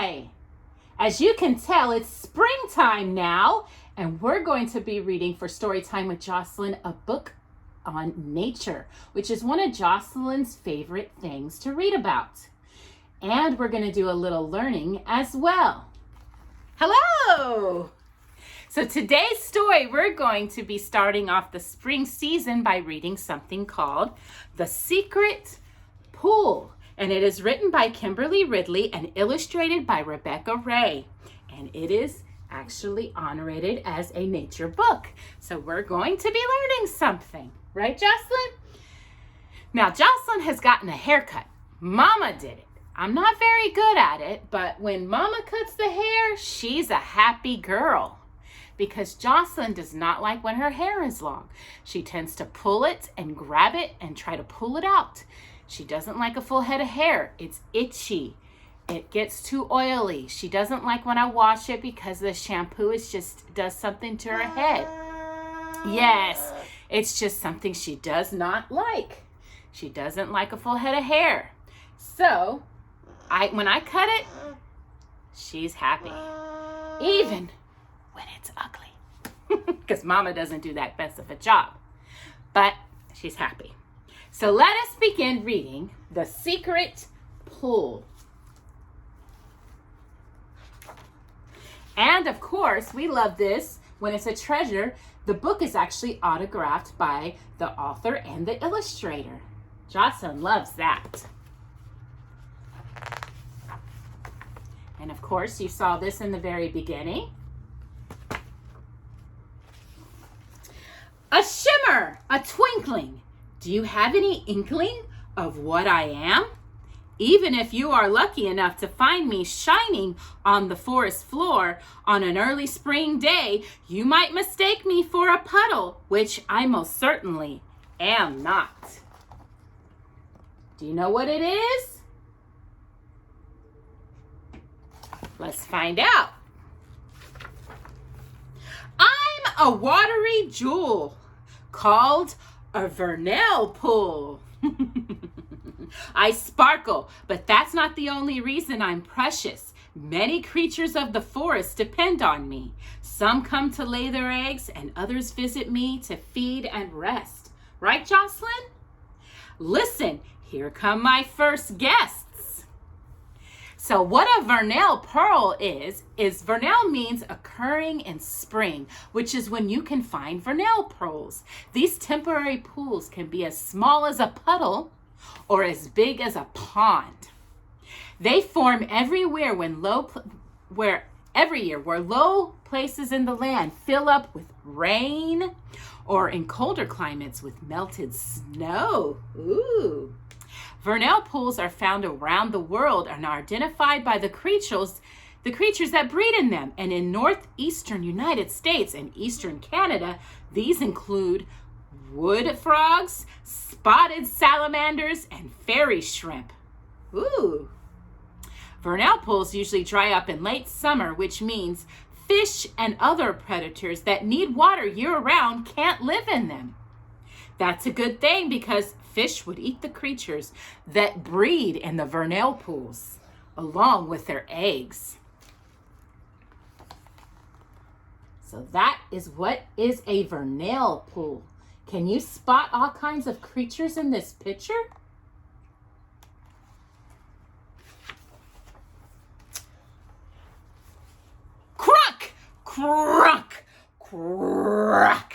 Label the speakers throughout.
Speaker 1: Hi! As you can tell, it's springtime now, and we're going to be reading for Storytime with Jocelyn a book on nature, which is one of Jocelyn's favorite things to read about. And we're going to do a little learning as well. Hello! So today's story, we're going to be starting off the spring season by reading something called The Secret Pool. And it is written by Kimberly Ridley and illustrated by Rebekah Raye. And it is actually honored as a nature book. So we're going to be learning something. Right, Jocelyn? Now, Jocelyn has gotten a haircut. Mama did it. I'm not very good at it, but when Mama cuts the hair, she's a happy girl. Because Jocelyn does not like when her hair is long. She tends to pull it and grab it and try to pull it out. She doesn't like a full head of hair. It's itchy. It gets too oily. She doesn't like when I wash it because the shampoo does something to her head. Yes, it's just something she does not like. She doesn't like a full head of hair. So, when I cut it, she's happy. Even when it's ugly. Because Mama doesn't do that best of a job. But she's happy. So let us begin reading The Secret Pool. And of course, we love this when it's a treasure. The book is actually autographed by the author and the illustrator. Jocelyn loves that. And of course, you saw this in the very beginning. A shimmer, a twinkling. Do you have any inkling of what I am? Even if you are lucky enough to find me shining on the forest floor on an early spring day, you might mistake me for a puddle, which I most certainly am not. Do you know what it is? Let's find out. I'm a watery jewel called a vernal pool. I sparkle, but that's not the only reason I'm precious. Many creatures of the forest depend on me. Some come to lay their eggs, and others visit me to feed and rest. Right, Jocelyn? Listen, here come my first guests. So what a vernal pearl is vernal means occurring in spring, which is when you can find vernal pearls. These temporary pools can be as small as a puddle or as big as a pond. They form everywhere where low places in the land fill up with rain, or in colder climates with melted snow. Ooh. Vernal pools are found around the world and are identified by the creatures that breed in them. And in northeastern United States and eastern Canada, these include wood frogs, spotted salamanders, and fairy shrimp. Ooh. Vernal pools usually dry up in late summer, which means fish and other predators that need water year-round can't live in them. That's a good thing because fish would eat the creatures that breed in the vernal pools along with their eggs. So that is what is a vernal pool. Can you spot all kinds of creatures in this picture? Crunk! Crunk! Crunk!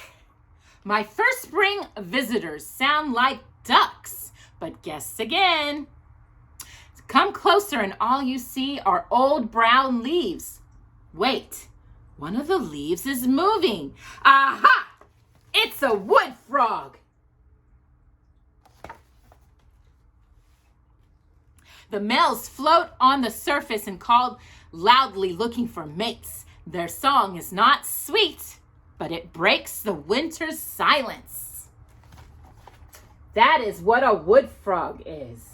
Speaker 1: My first spring visitors sound like ducks, but guess again. Come closer and all you see are old brown leaves. Wait, one of the leaves is moving. Aha! It's a wood frog. The males float on the surface and call loudly looking for mates. Their song is not sweet, but it breaks the winter's silence. That is what a wood frog is.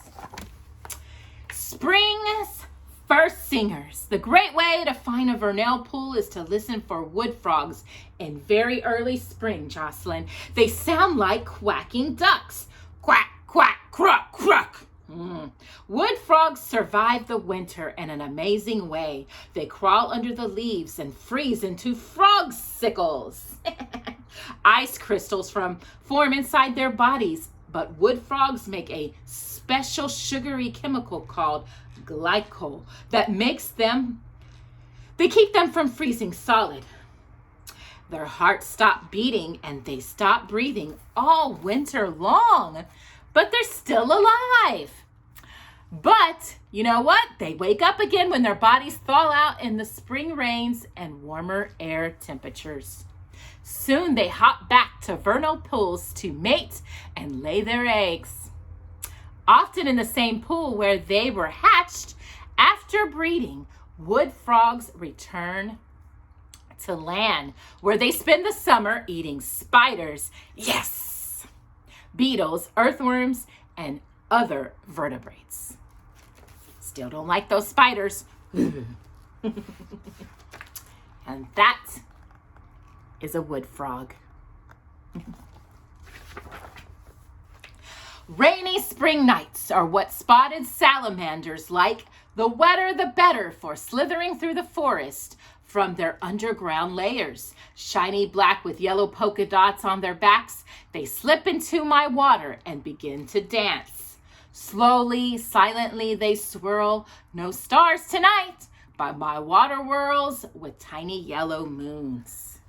Speaker 1: Spring's first singers. The great way to find a vernal pool is to listen for wood frogs in very early spring, Jocelyn. They sound like quacking ducks. Quack, quack, cruck, cruck. Wood frogs survive the winter in an amazing way. They crawl under the leaves and freeze into frog sickles. Ice crystals form inside their bodies, but wood frogs make a special sugary chemical called glycol that keep them from freezing solid. Their hearts stop beating and they stop breathing all winter long, but they're still alive. But you know what? They wake up again when their bodies thaw out in the spring rains and warmer air temperatures. Soon they hop back to vernal pools to mate and lay their eggs. Often in the same pool where they were hatched, after breeding, wood frogs return to land, where they spend the summer eating spiders, yes, beetles, earthworms, and other vertebrates. Still don't like those spiders. And that is a wood frog. Rainy spring nights are what spotted salamanders like. The wetter the better for slithering through the forest from their underground layers. Shiny black with yellow polka dots on their backs, they slip into my water and begin to dance. Slowly, silently they swirl. No stars tonight, but my water whirls with tiny yellow moons.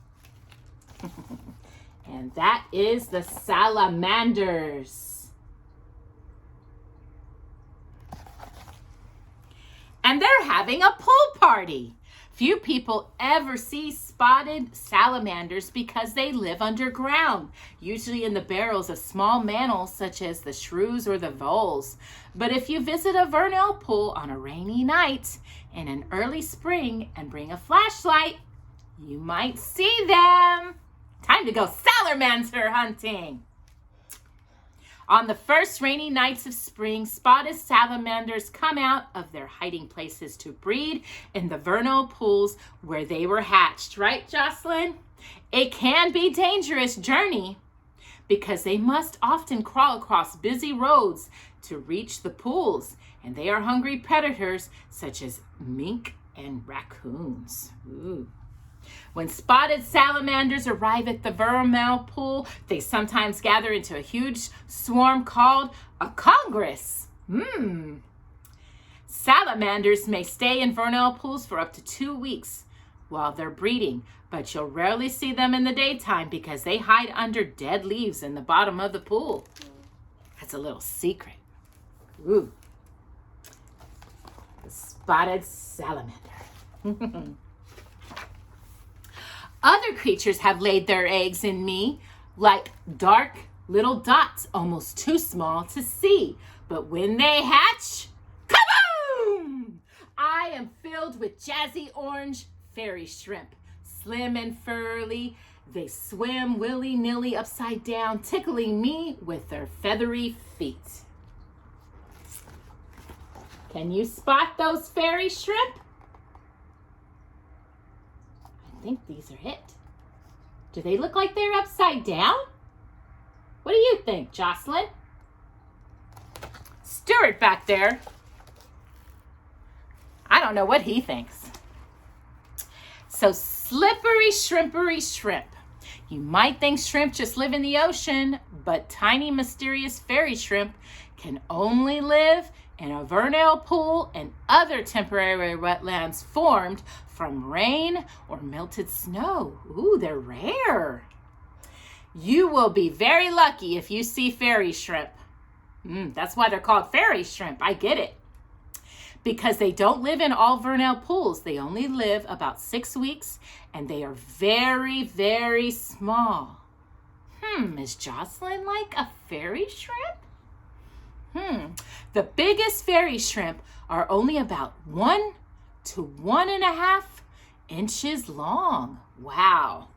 Speaker 1: And that is the salamanders. And they're having a pool party. Few people ever see spotted salamanders because they live underground, usually in the barrels of small mammals such as the shrews or the voles. But if you visit a vernal pool on a rainy night in an early spring and bring a flashlight, you might see them. Time to go salamander hunting. On the first rainy nights of spring, spotted salamanders come out of their hiding places to breed in the vernal pools where they were hatched. Right, Jocelyn? It can be a dangerous journey because they must often crawl across busy roads to reach the pools, and they are hungry predators such as mink and raccoons. Ooh. When spotted salamanders arrive at the vernal pool, they sometimes gather into a huge swarm called a congress. Salamanders may stay in vernal pools for up to 2 weeks while they're breeding, but you'll rarely see them in the daytime because they hide under dead leaves in the bottom of the pool. That's a little secret. Ooh. The spotted salamander. Other creatures have laid their eggs in me, like dark little dots, almost too small to see. But when they hatch, kaboom! I am filled with jazzy orange fairy shrimp. Slim and furry, they swim willy-nilly upside down, tickling me with their feathery feet. Can you spot those fairy shrimp? I think these are it. Do they look like they're upside down? What do you think, Jocelyn? Stuart back there, I don't know what he thinks. So slippery, shrimpery shrimp. You might think shrimp just live in the ocean, but tiny, mysterious fairy shrimp can only live in a vernal pool and other temporary wetlands formed from rain or melted snow. Ooh, they're rare. You will be very lucky if you see fairy shrimp. That's why they're called fairy shrimp. I get it. Because they don't live in all vernal pools. They only live about 6 weeks, and they are very, very small. Is Jocelyn like a fairy shrimp? The biggest fairy shrimp are only about 1 to 1.5 inches long. Wow.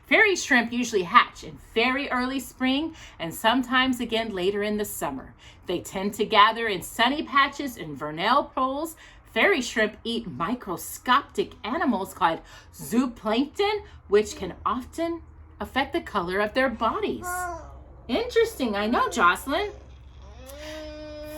Speaker 1: Fairy shrimp usually hatch in very early spring and sometimes again later in the summer. They tend to gather in sunny patches in vernal pools. Fairy shrimp eat microscopic animals called zooplankton, which can often affect the color of their bodies. Interesting, I know, Jocelyn.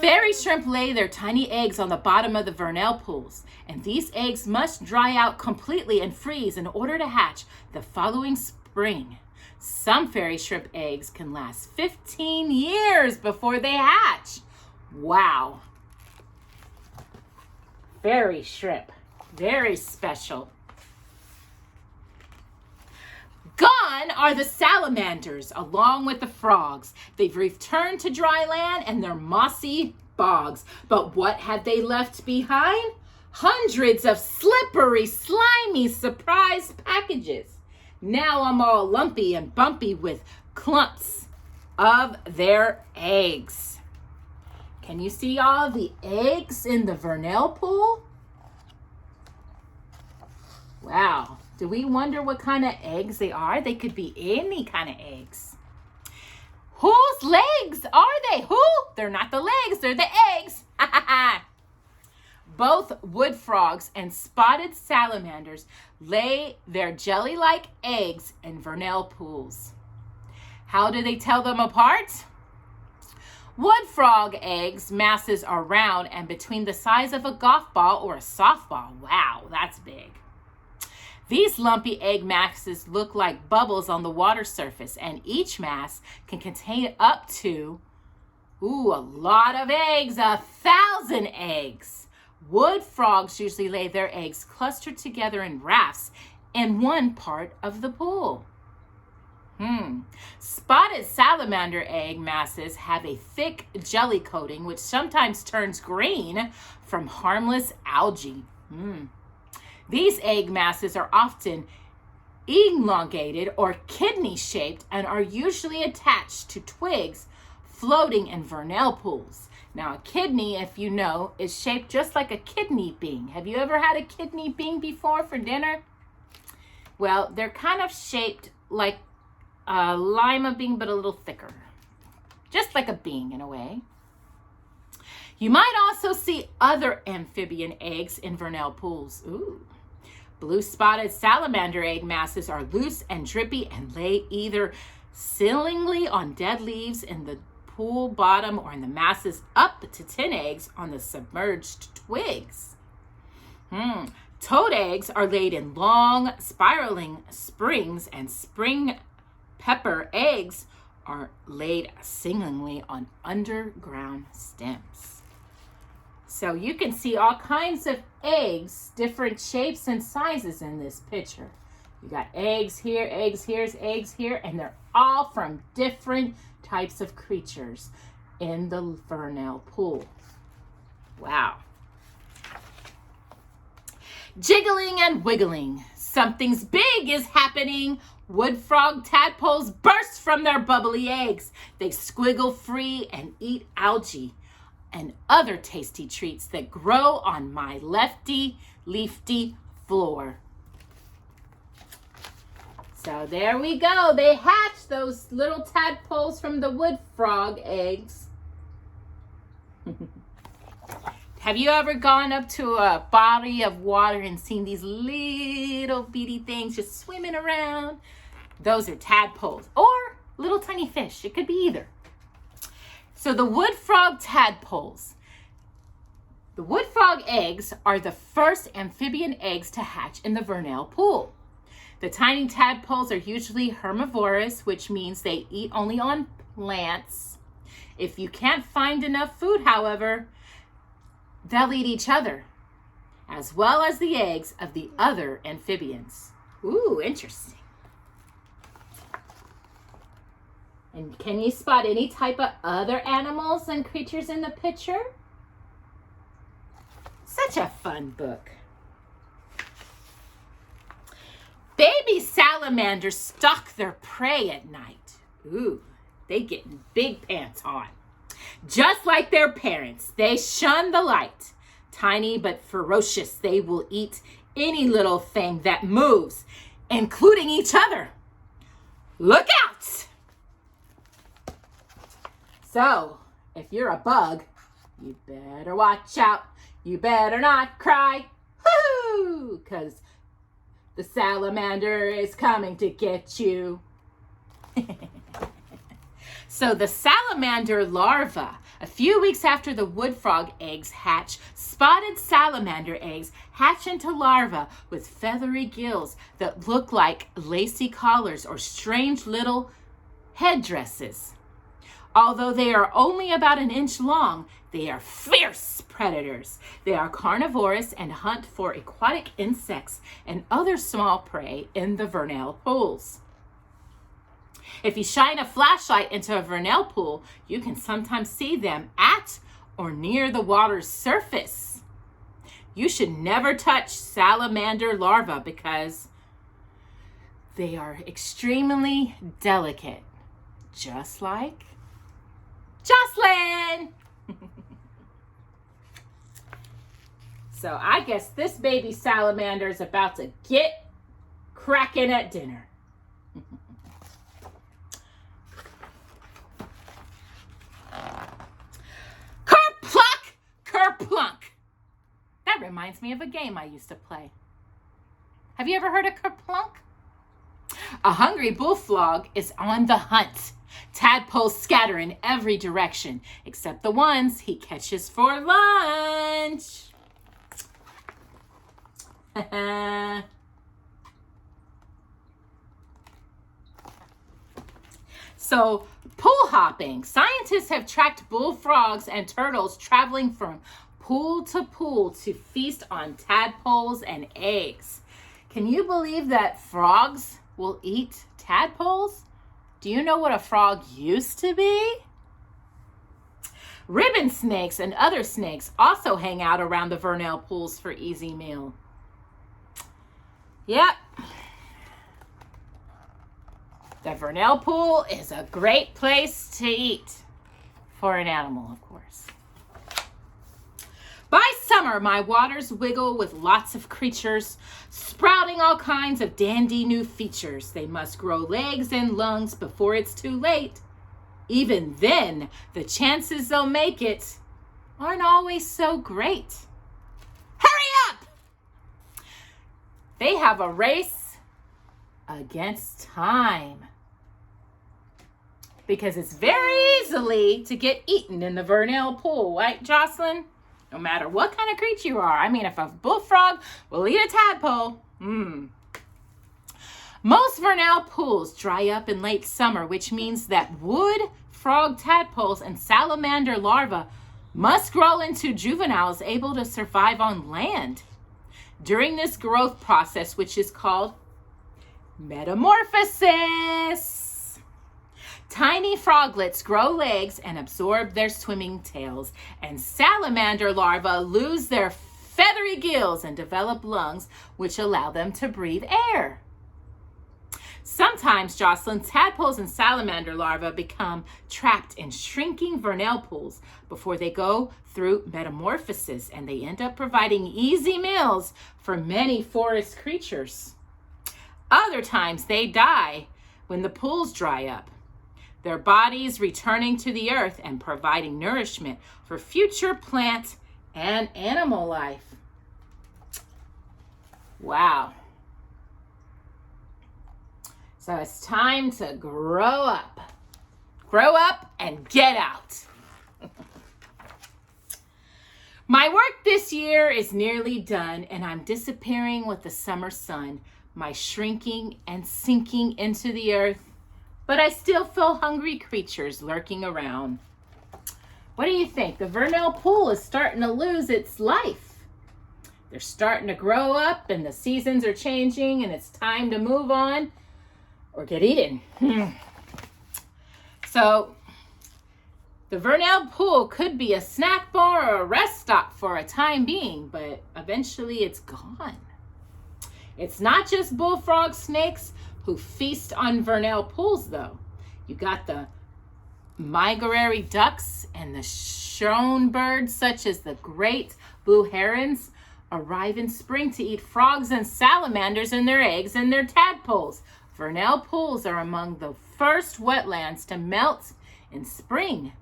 Speaker 1: Fairy shrimp lay their tiny eggs on the bottom of the vernal pools, and these eggs must dry out completely and freeze in order to hatch the following spring. Some fairy shrimp eggs can last 15 years before they hatch. Wow. Fairy shrimp, very special. Gone are the salamanders, along with the frogs. They've returned to dry land and their mossy bogs. But what have they left behind? Hundreds of slippery, slimy surprise packages. Now I'm all lumpy and bumpy with clumps of their eggs. Can you see all the eggs in the vernal pool? Wow. Do we wonder what kind of eggs they are? They could be any kind of eggs. Whose legs are they? Who? They're not the legs, they're the eggs. Both wood frogs and spotted salamanders lay their jelly-like eggs in vernal pools. How do they tell them apart? Wood frog eggs masses are round and between the size of a golf ball or a softball. Wow, that's big. These lumpy egg masses look like bubbles on the water surface, and each mass can contain up to, a lot of eggs, 1,000 eggs. Wood frogs usually lay their eggs clustered together in rafts in one part of the pool. Spotted salamander egg masses have a thick jelly coating, which sometimes turns green from harmless algae. These egg masses are often elongated or kidney-shaped and are usually attached to twigs floating in vernal pools. Now, a kidney, if you know, is shaped just like a kidney bean. Have you ever had a kidney bean before for dinner? Well, they're kind of shaped like a lima bean, but a little thicker. Just like a bean in a way. You might also see other amphibian eggs in vernal pools. Blue spotted salamander egg masses are loose and drippy and lay either ceilingly on dead leaves in the pool bottom or in the masses up to 10 eggs on the submerged twigs. Toad eggs are laid in long spiraling springs, and spring pepper eggs are laid singlingly on underground stems. So you can see all kinds of eggs, different shapes and sizes in this picture. You got eggs here, eggs here, and they're all from different types of creatures in the vernal pool. Wow. Jiggling and wiggling. Something's big is happening. Wood frog tadpoles burst from their bubbly eggs. They squiggle free and eat algae and other tasty treats that grow on my leafy floor. So there we go. They hatch those little tadpoles from the wood frog eggs. Have you ever gone up to a body of water and seen these little bitty things just swimming around? Those are tadpoles or little tiny fish. It could be either. So the wood frog tadpoles. The wood frog eggs are the first amphibian eggs to hatch in the vernal pool. The tiny tadpoles are usually herbivorous, which means they eat only on plants. If you can't find enough food, however, they'll eat each other, as well as the eggs of the other amphibians. Ooh, interesting. And can you spot any type of other animals and creatures in the picture? Such a fun book. Baby salamanders stalk their prey at night. Ooh, they getting big pants on. Just like their parents, they shun the light. Tiny but ferocious, they will eat any little thing that moves, including each other. Look out! So, if you're a bug, you better watch out. You better not cry. Woo! Because the salamander is coming to get you. So the salamander larva, a few weeks after the wood frog eggs hatch, spotted salamander eggs hatch into larvae with feathery gills that look like lacy collars or strange little headdresses. Although they are only about an inch long, they are fierce predators. They are carnivorous and hunt for aquatic insects and other small prey in the vernal pools. If you shine a flashlight into a vernal pool, you can sometimes see them at or near the water's surface. You should never touch salamander larvae because they are extremely delicate, just like Jocelyn. So I guess this baby salamander is about to get cracking at dinner. Kerplunk, kerplunk. That reminds me of a game I used to play. Have you ever heard of kerplunk? A hungry bullfrog is on the hunt. Tadpoles scatter in every direction, except the ones he catches for lunch. So, pool hopping. Scientists have tracked bullfrogs and turtles traveling from pool to pool to feast on tadpoles and eggs. Can you believe that frogs will eat tadpoles? Do you know what a frog used to be? Ribbon snakes and other snakes also hang out around the vernal pools for easy meal. Yep. The vernal pool is a great place to eat for an animal, of course. By summer, my waters wiggle with lots of creatures, sprouting all kinds of dandy new features. They must grow legs and lungs before it's too late. Even then, the chances they'll make it aren't always so great. Hurry up! They have a race against time, because it's very easily to get eaten in the vernal pool, right, Jocelyn? No matter what kind of creature you are. I mean, if a bullfrog will eat a tadpole, Most vernal pools dry up in late summer, which means that wood, frog tadpoles, and salamander larvae must grow into juveniles able to survive on land. During this growth process, which is called metamorphosis, tiny froglets grow legs and absorb their swimming tails, and salamander larvae lose their feathery gills and develop lungs, which allow them to breathe air. Sometimes, Jocelyn, tadpoles and salamander larvae become trapped in shrinking vernal pools before they go through metamorphosis, and they end up providing easy meals for many forest creatures. Other times, they die when the pools dry up, their bodies returning to the earth and providing nourishment for future plant and animal life. Wow. So it's time to grow up. Grow up and get out. My work this year is nearly done, and I'm disappearing with the summer sun, my shrinking and sinking into the earth, but I still feel hungry creatures lurking around. What do you think? The vernal pool is starting to lose its life. They're starting to grow up, and the seasons are changing, and it's time to move on or get eaten. So the vernal pool could be a snack bar or a rest stop for a time being, but eventually it's gone. It's not just bullfrog snakes who feast on vernal pools, though. You got the migratory ducks and the shone birds, such as the great blue herons, arrive in spring to eat frogs and salamanders and their eggs and their tadpoles. Vernal pools are among the first wetlands to melt in spring,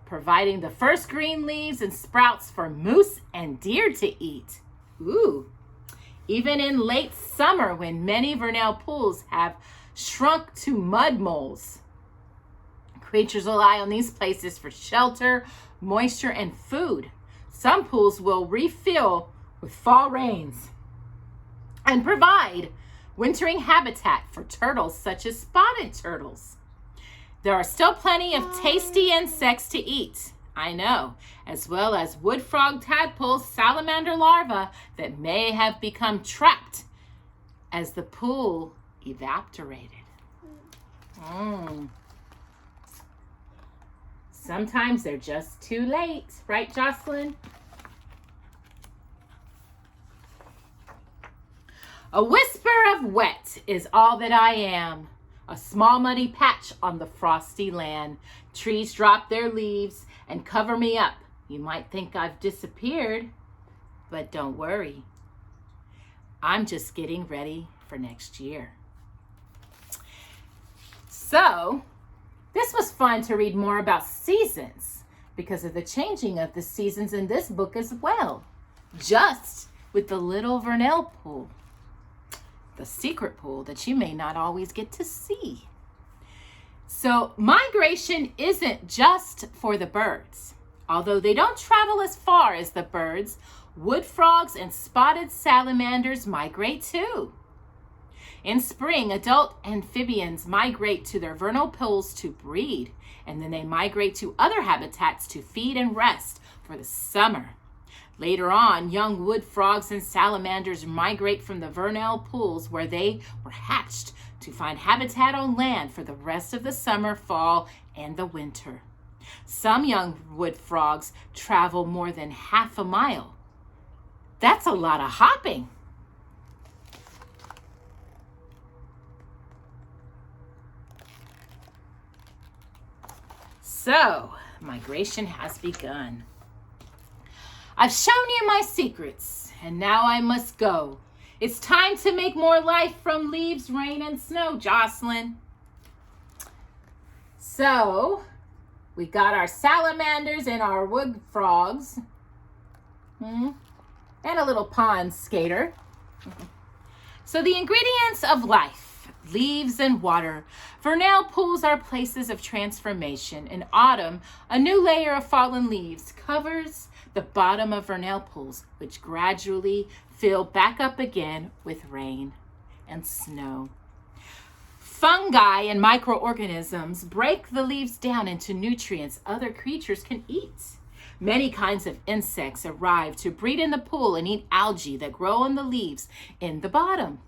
Speaker 1: providing the first green leaves and sprouts for moose and deer to eat. Ooh. Even in late summer, when many vernal pools have shrunk to mud moles, Creatures rely on these places for shelter, moisture, and food. Some pools will refill with fall rains and provide wintering habitat for turtles such as spotted turtles. There are still plenty of tasty insects to eat, I know, as well as wood frog tadpoles, salamander larvae that may have become trapped as the pool evaporated. Sometimes they're just too late, right, Jocelyn? A whisper of wet is all that I am. A small muddy patch on the frosty land. Trees drop their leaves and cover me up. You might think I've disappeared, but don't worry. I'm just getting ready for next year. So, this was fun to read more about seasons because of the changing of the seasons in this book as well. Just with the little vernal pool, the secret pool that you may not always get to see. So migration isn't just for the birds. Although they don't travel as far as the birds, wood frogs and spotted salamanders migrate too. In spring, adult amphibians migrate to their vernal pools to breed, and then they migrate to other habitats to feed and rest for the summer. Later on, young wood frogs and salamanders migrate from the vernal pools where they were hatched to find habitat on land for the rest of the summer, fall, and the winter. Some young wood frogs travel more than half a mile. That's a lot of hopping. So, migration has begun. I've shown you my secrets, and now I must go. It's time to make more life from leaves, rain, and snow, Jocelyn. So, we got our salamanders and our wood frogs, and a little pond skater. So the ingredients of life: leaves and water. Vernal pools are places of transformation. In autumn, a new layer of fallen leaves covers the bottom of vernal pools, which gradually fill back up again with rain and snow. Fungi and microorganisms break the leaves down into nutrients other creatures can eat. Many kinds of insects arrive to breed in the pool and eat algae that grow on the leaves in the bottom.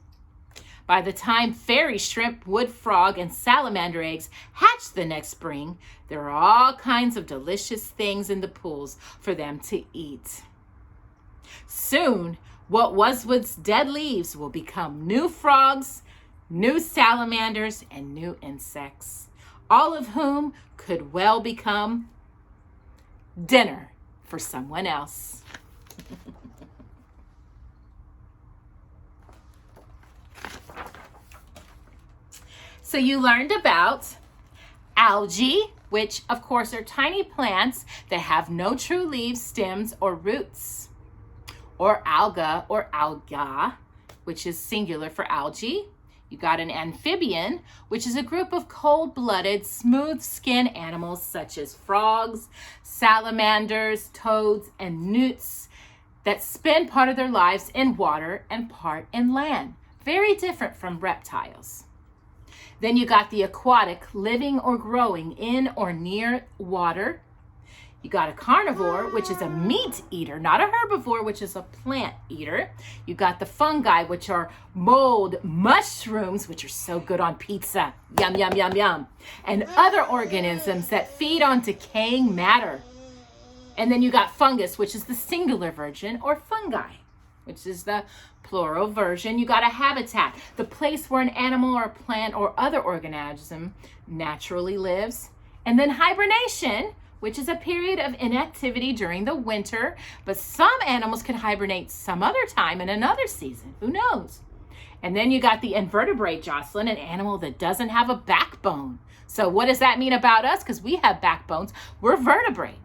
Speaker 1: By the time fairy shrimp, wood frog, and salamander eggs hatch the next spring, there are all kinds of delicious things in the pools for them to eat. Soon, what was once dead leaves will become new frogs, new salamanders, and new insects, all of whom could well become dinner for someone else. So you learned about algae, which of course are tiny plants that have no true leaves, stems, or roots. Or alga, which is singular for algae. You got an amphibian, which is a group of cold-blooded, smooth-skinned animals such as frogs, salamanders, toads, and newts that spend part of their lives in water and part in land. Very different from reptiles. Then you got the aquatic, living or growing in or near water. You got a carnivore, which is a meat eater, not a herbivore, which is a plant eater. You got the fungi, which are mold, mushrooms, which are so good on pizza. Yum, yum, yum, yum. And other organisms that feed on decaying matter. And then you got fungus, which is the singular version, or fungi, which is the plural version. You got a habitat, the place where an animal or plant or other organism naturally lives. And then hibernation, which is a period of inactivity during the winter, but some animals can hibernate some other time in another season. Who knows? And then you got the invertebrate, Jocelyn, an animal that doesn't have a backbone. So what does that mean about us? Because we have backbones. We're vertebrate,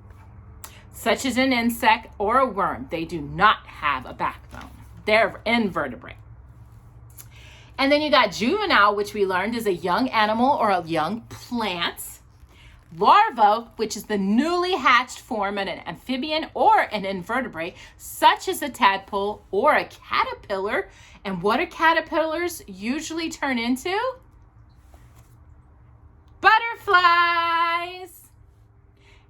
Speaker 1: such as an insect or a worm. They do not have a backbone. They're invertebrate. And then you got juvenile, which we learned is a young animal or a young plant. Larva, which is the newly hatched form of an amphibian or an invertebrate, such as a tadpole or a caterpillar. And what do caterpillars usually turn into? Butterflies.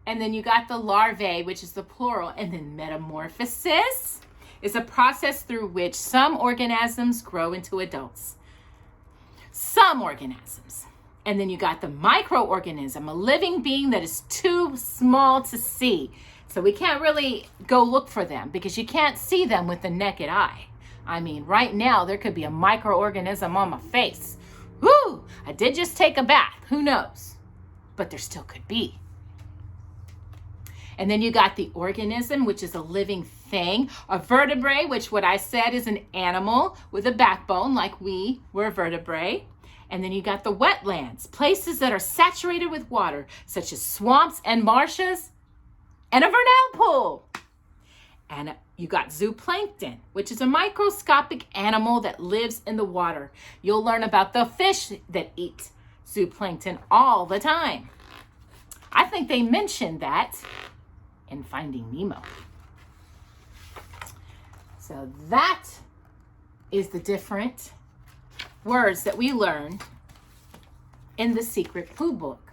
Speaker 1: And then you got the larvae, which is the plural. And then metamorphosis is a process through which some organisms grow into adults. Some organisms. And then you got the microorganism, a living being that is too small to see. So we can't really go look for them because you can't see them with the naked eye. I mean, right now there could be a microorganism on my face. Woo! I did just take a bath. Who knows? But there still could be. And then you got the organism, which is a living thing. A vertebrae, which what I said is an animal with a backbone, like we were vertebrae. And then you got the wetlands, places that are saturated with water, such as swamps and marshes, and a vernal pool. And you got zooplankton, which is a microscopic animal that lives in the water. You'll learn about the fish that eat zooplankton all the time. I think they mentioned that in Finding Nemo. So that is the different words that we learned in the Secret Clue book.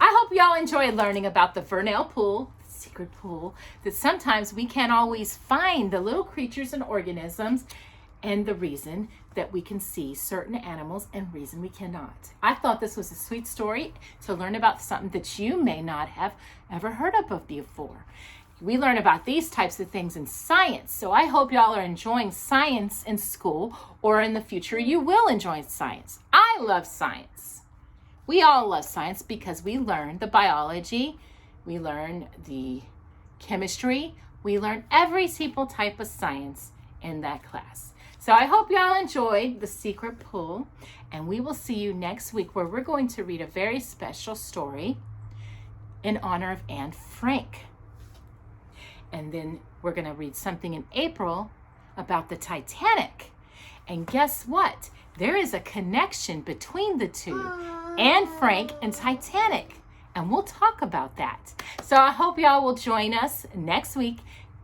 Speaker 1: I hope y'all enjoyed learning about the vernal pool, the secret pool, that sometimes we can't always find the little creatures and organisms, and the reason that we can see certain animals and reason we cannot. I thought this was a sweet story to learn about something that you may not have ever heard of before. We learn about these types of things in science. So I hope y'all are enjoying science in school, or in the future you will enjoy science. I love science. We all love science because we learn the biology, we learn the chemistry, we learn every single type of science in that class. So I hope y'all enjoyed the secret pool, and we will see you next week where we're going to read a very special story in honor of Anne Frank. And then we're going to read something in April about the Titanic. And guess what? There is a connection between the two, Anne Frank and Titanic. And we'll talk about that. So I hope y'all will join us next week.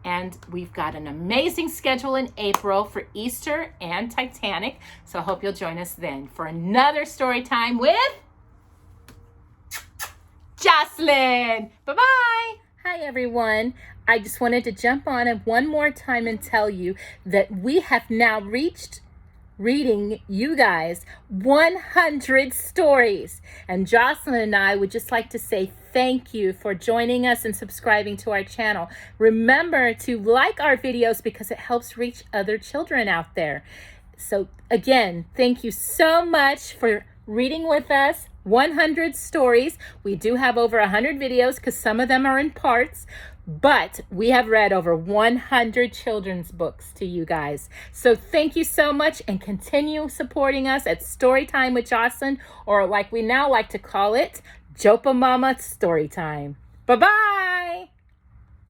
Speaker 1: And we've got an amazing schedule in April for Easter and Titanic. So I hope you'll join us then for another story time with Jocelyn. Bye-bye. Hi, everyone. I just wanted to jump on it one more time and tell you that we have now reached reading you guys 100 stories. And Jocelyn and I would just like to say thank you for joining us and subscribing to our channel. Remember to like our videos because it helps reach other children out there. So again, thank you so much for reading with us 100 stories. We do have over 100 videos because some of them are in parts, but we have read over 100 children's books to you guys. So thank you so much, and continue supporting us at Storytime with Jocelyn, or like we now like to call it, Jopa Mama Storytime. Bye-bye.